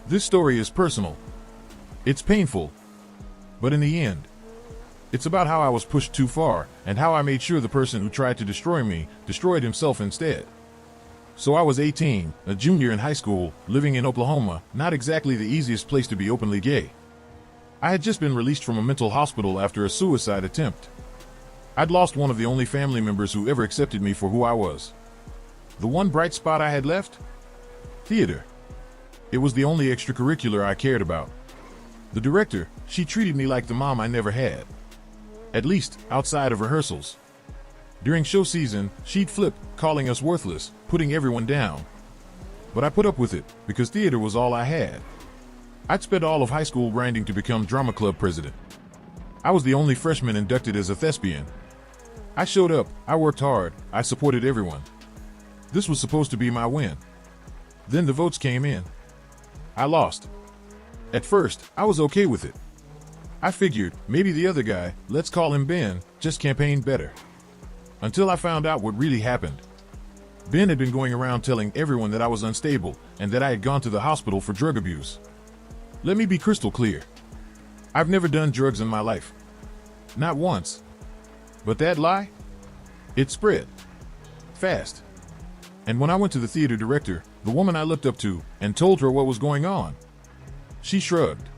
This story is personal. It's painful. But in the end, it's about how I was pushed too far and how I made sure the person who tried to destroy me destroyed himself instead. So I was 18, a junior in high school, living in Oklahoma, not exactly the easiest place to be openly gay. I had just been released from a mental hospital after a suicide attempt. I'd lost one of the only family members who ever accepted me for who I was. The one bright spot I had left? Theater. It was the only extracurricular I cared about. The director, she treated me like the mom I never had. At least, outside of rehearsals. During show season, she'd flip, calling us worthless, putting everyone down. But I put up with it, because theater was all I had. I'd spent all of high school grinding to become drama club president. I was the only freshman inducted as a thespian. I showed up, I worked hard, I supported everyone. This was supposed to be my win. Then the votes came in. I lost. At first, I was okay with it. I figured, maybe the other guy, let's call him Ben, just campaigned better. Until I found out what really happened. Ben had been going around telling everyone that I was unstable and that I had gone to the hospital for drug abuse. Let me be crystal clear. I've never done drugs in my life. Not once. But that lie? It spread. Fast. And when I went to the theater director, the woman I looked up to, and told her what was going on, she shrugged.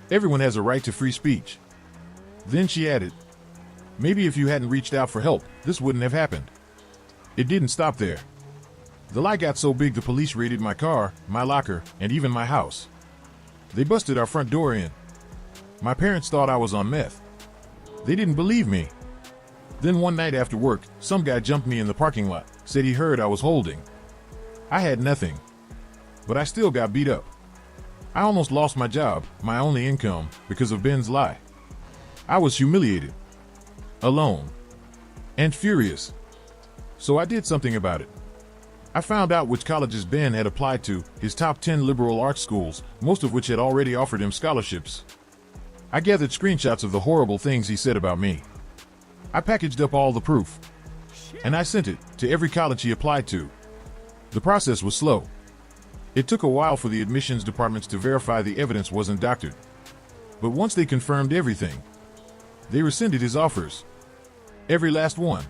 Everyone has a right to free speech. Then she added, maybe if you hadn't reached out for help, this wouldn't have happened. It didn't stop there. The lie got so big the police raided my car, my locker, and even my house. They busted our front door in. My parents thought I was on meth. They didn't believe me. Then one night after work, some guy jumped me in the parking lot, said he heard I was holding. I had nothing. But I still got beat up. I almost lost my job, my only income, because of Ben's lie. I was humiliated. Alone. And furious. So I did something about it. I found out which colleges Ben had applied to, his top 10 liberal arts schools, most of which had already offered him scholarships. I gathered screenshots of the horrible things he said about me. I packaged up all the proof. And I sent it to every college he applied to. The process was slow. It took a while for the admissions departments to verify the evidence wasn't doctored. But once they confirmed everything, they rescinded his offers. Every last one.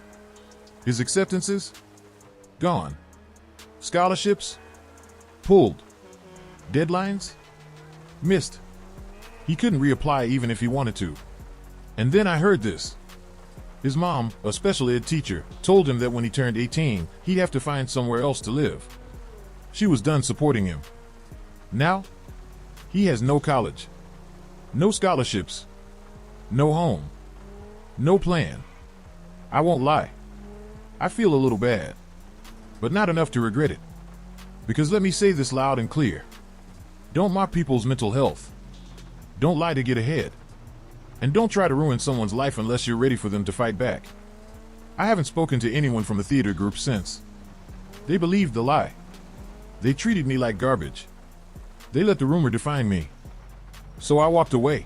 His acceptances? Gone. Scholarships? Pulled. Deadlines? Missed. He couldn't reapply even if he wanted to. And then I heard this. His mom, a special ed teacher, told him that when he turned 18, he'd have to find somewhere else to live. She was done supporting him. Now, he has no college, no scholarships, no home, no plan. I won't lie. I feel a little bad, but not enough to regret it. Because let me say this loud and clear. Don't mock people's mental health. Don't lie to get ahead. And don't try to ruin someone's life unless you're ready for them to fight back. I haven't spoken to anyone from the theater group since. They believed the lie. They treated me like garbage. They let the rumor define me. So I walked away.